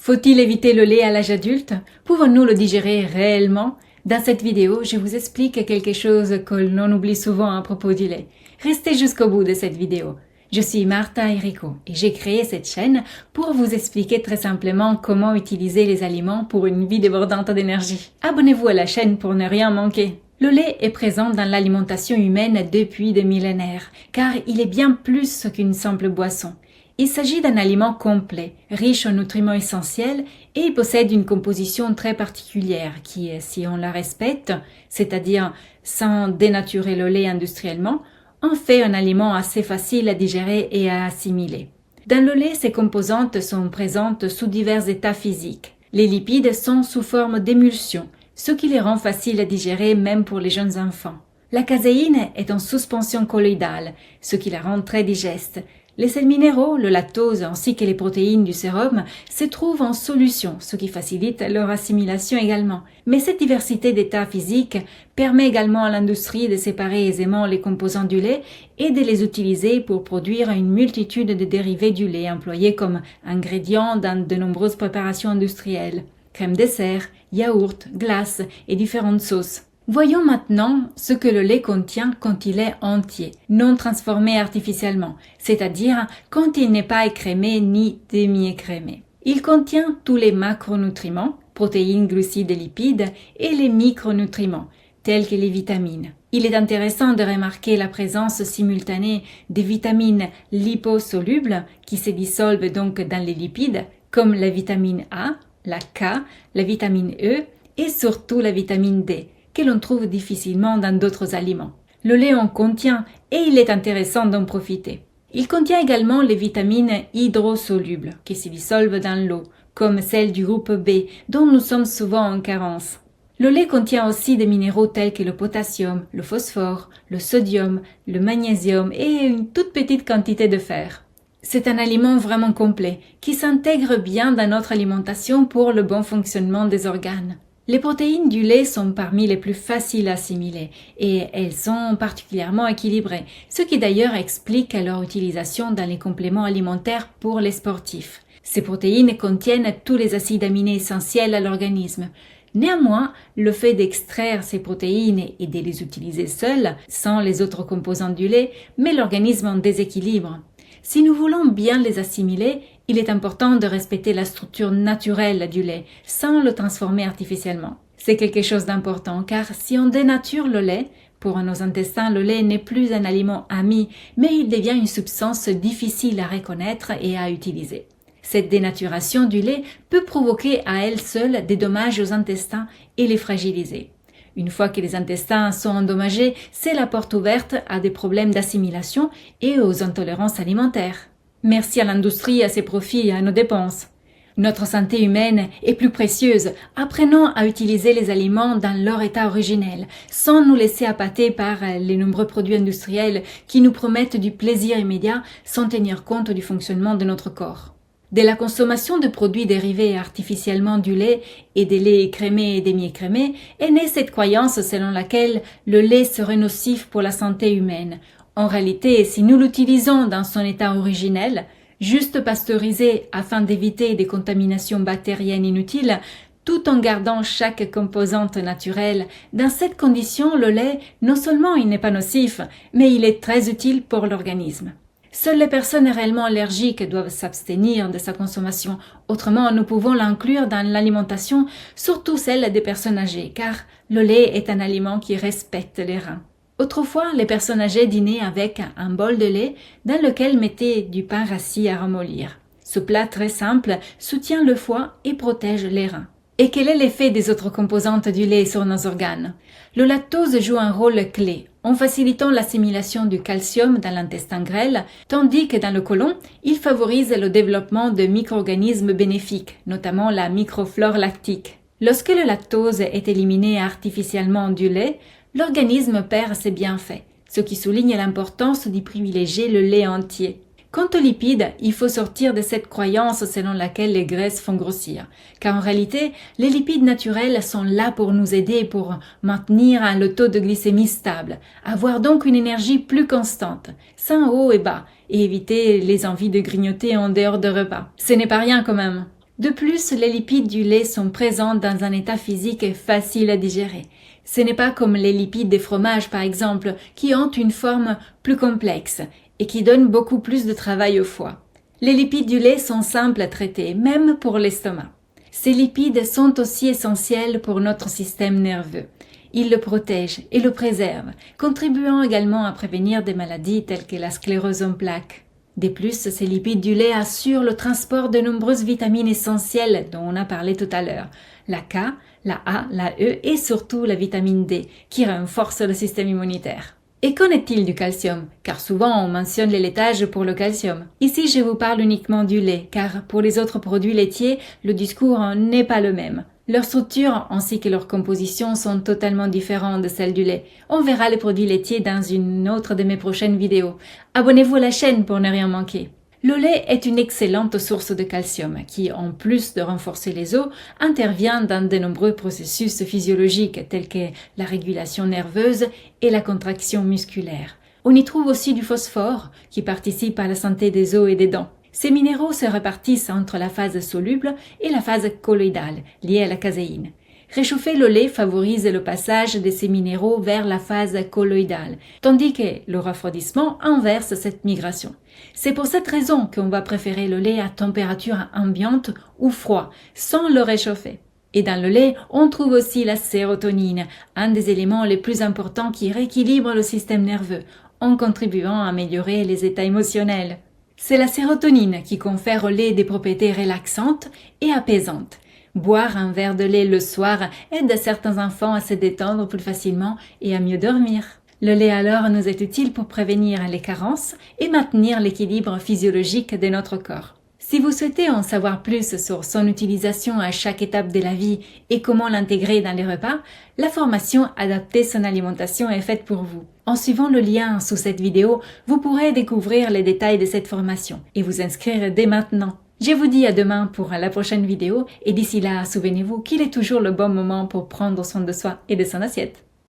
Faut-il éviter le lait à l'âge adulte? Pouvons-nous le digérer réellement? Dans cette vidéo, je vous explique quelque chose que l'on oublie souvent à propos du lait. Restez jusqu'au bout de cette vidéo. Je suis Martha Errico et j'ai créé cette chaîne pour vous expliquer très simplement comment utiliser les aliments pour une vie débordante d'énergie. Abonnez-vous à la chaîne pour ne rien manquer. Le lait est présent dans l'alimentation humaine depuis des millénaires, car il est bien plus qu'une simple boisson. Il s'agit d'un aliment complet, riche en nutriments essentiels et il possède une composition très particulière qui, si on la respecte, c'est-à-dire sans dénaturer le lait industriellement, en fait un aliment assez facile à digérer et à assimiler. Dans le lait, ces composantes sont présentes sous divers états physiques. Les lipides sont sous forme d'émulsion, ce qui les rend faciles à digérer même pour les jeunes enfants. La caséine est en suspension colloïdale, ce qui la rend très digeste. Les sels minéraux, le lactose ainsi que les protéines du sérum se trouvent en solution, ce qui facilite leur assimilation également. Mais cette diversité d'états physiques permet également à l'industrie de séparer aisément les composants du lait et de les utiliser pour produire une multitude de dérivés du lait employés comme ingrédients dans de nombreuses préparations industrielles. Crème dessert, yaourt, glace et différentes sauces. Voyons maintenant ce que le lait contient quand il est entier, non transformé artificiellement, c'est-à-dire quand il n'est pas écrémé ni demi-écrémé. Il contient tous les macronutriments, protéines, glucides et lipides, et les micronutriments, tels que les vitamines. Il est intéressant de remarquer la présence simultanée des vitamines liposolubles qui se dissolvent donc dans les lipides, comme la vitamine A, la K, la vitamine E et surtout la vitamine D, que l'on trouve difficilement dans d'autres aliments. Le lait en contient et il est intéressant d'en profiter. Il contient également les vitamines hydrosolubles qui se dissolvent dans l'eau, comme celles du groupe B dont nous sommes souvent en carence. Le lait contient aussi des minéraux tels que le potassium, le phosphore, le sodium, le magnésium et une toute petite quantité de fer. C'est un aliment vraiment complet qui s'intègre bien dans notre alimentation pour le bon fonctionnement des organes. Les protéines du lait sont parmi les plus faciles à assimiler et elles sont particulièrement équilibrées, ce qui d'ailleurs explique leur utilisation dans les compléments alimentaires pour les sportifs. Ces protéines contiennent tous les acides aminés essentiels à l'organisme. Néanmoins, le fait d'extraire ces protéines et de les utiliser seules, sans les autres composants du lait, met l'organisme en déséquilibre. Si nous voulons bien les assimiler, il est important de respecter la structure naturelle du lait, sans le transformer artificiellement. C'est quelque chose d'important, car si on dénature le lait, pour nos intestins, le lait n'est plus un aliment ami, mais il devient une substance difficile à reconnaître et à utiliser. Cette dénaturation du lait peut provoquer à elle seule des dommages aux intestins et les fragiliser. Une fois que les intestins sont endommagés, c'est la porte ouverte à des problèmes d'assimilation et aux intolérances alimentaires. Merci à l'industrie, à ses profits et à nos dépenses. Notre santé humaine est plus précieuse. Apprenons à utiliser les aliments dans leur état originel, sans nous laisser appâter par les nombreux produits industriels qui nous promettent du plaisir immédiat sans tenir compte du fonctionnement de notre corps. De la consommation de produits dérivés artificiellement du lait et des laits écrémés et demi-écrémés est née cette croyance selon laquelle le lait serait nocif pour la santé humaine. En réalité, si nous l'utilisons dans son état originel, juste pasteurisé afin d'éviter des contaminations bactériennes inutiles, tout en gardant chaque composante naturelle, dans cette condition, le lait, non seulement il n'est pas nocif, mais il est très utile pour l'organisme. Seules les personnes réellement allergiques doivent s'abstenir de sa consommation. Autrement, nous pouvons l'inclure dans l'alimentation, surtout celle des personnes âgées, car le lait est un aliment qui respecte les reins. Autrefois, les personnes âgées dînaient avec un bol de lait dans lequel mettaient du pain rassis à ramollir. Ce plat très simple soutient le foie et protège les reins. Et quel est l'effet des autres composantes du lait sur nos organes? Le lactose joue un rôle clé en facilitant l'assimilation du calcium dans l'intestin grêle, tandis que dans le côlon, il favorise le développement de micro-organismes bénéfiques, notamment la microflore lactique. Lorsque le lactose est éliminé artificiellement du lait, l'organisme perd ses bienfaits, ce qui souligne l'importance d'y privilégier le lait entier. Quant aux lipides, il faut sortir de cette croyance selon laquelle les graisses font grossir, car en réalité, les lipides naturels sont là pour nous aider pour maintenir le taux de glycémie stable, avoir donc une énergie plus constante, sans haut et bas, et éviter les envies de grignoter en dehors de repas. Ce n'est pas rien quand même. De plus, les lipides du lait sont présents dans un état physique facile à digérer. Ce n'est pas comme les lipides des fromages par exemple, qui ont une forme plus complexe et qui donnent beaucoup plus de travail au foie. Les lipides du lait sont simples à traiter, même pour l'estomac. Ces lipides sont aussi essentiels pour notre système nerveux. Ils le protègent et le préservent, contribuant également à prévenir des maladies telles que la sclérose en plaques. De plus, ces lipides du lait assurent le transport de nombreuses vitamines essentielles dont on a parlé tout à l'heure. La K, la A, la E et surtout la vitamine D, qui renforce le système immunitaire. Et qu'en est-il du calcium? Car souvent on mentionne les laitages pour le calcium. Ici je vous parle uniquement du lait, car pour les autres produits laitiers, le discours n'est pas le même. Leur structure ainsi que leur composition sont totalement différentes de celles du lait. On verra les produits laitiers dans une autre de mes prochaines vidéos. Abonnez-vous à la chaîne pour ne rien manquer. Le lait est une excellente source de calcium qui, en plus de renforcer les os, intervient dans de nombreux processus physiologiques tels que la régulation nerveuse et la contraction musculaire. On y trouve aussi du phosphore qui participe à la santé des os et des dents. Ces minéraux se répartissent entre la phase soluble et la phase colloïdale, liée à la caséine. Réchauffer le lait favorise le passage de ces minéraux vers la phase colloïdale, tandis que le refroidissement inverse cette migration. C'est pour cette raison qu'on va préférer le lait à température ambiante ou froid, sans le réchauffer. Et dans le lait, on trouve aussi la sérotonine, un des éléments les plus importants qui rééquilibre le système nerveux, en contribuant à améliorer les états émotionnels. C'est la sérotonine qui confère au lait des propriétés relaxantes et apaisantes. Boire un verre de lait le soir aide certains enfants à se détendre plus facilement et à mieux dormir. Le lait alors nous est utile pour prévenir les carences et maintenir l'équilibre physiologique de notre corps. Si vous souhaitez en savoir plus sur son utilisation à chaque étape de la vie et comment l'intégrer dans les repas, la formation Adapter son alimentation est faite pour vous. En suivant le lien sous cette vidéo, vous pourrez découvrir les détails de cette formation et vous inscrire dès maintenant. Je vous dis à demain pour la prochaine vidéo et d'ici là, souvenez-vous qu'il est toujours le bon moment pour prendre soin de soi et de son assiette.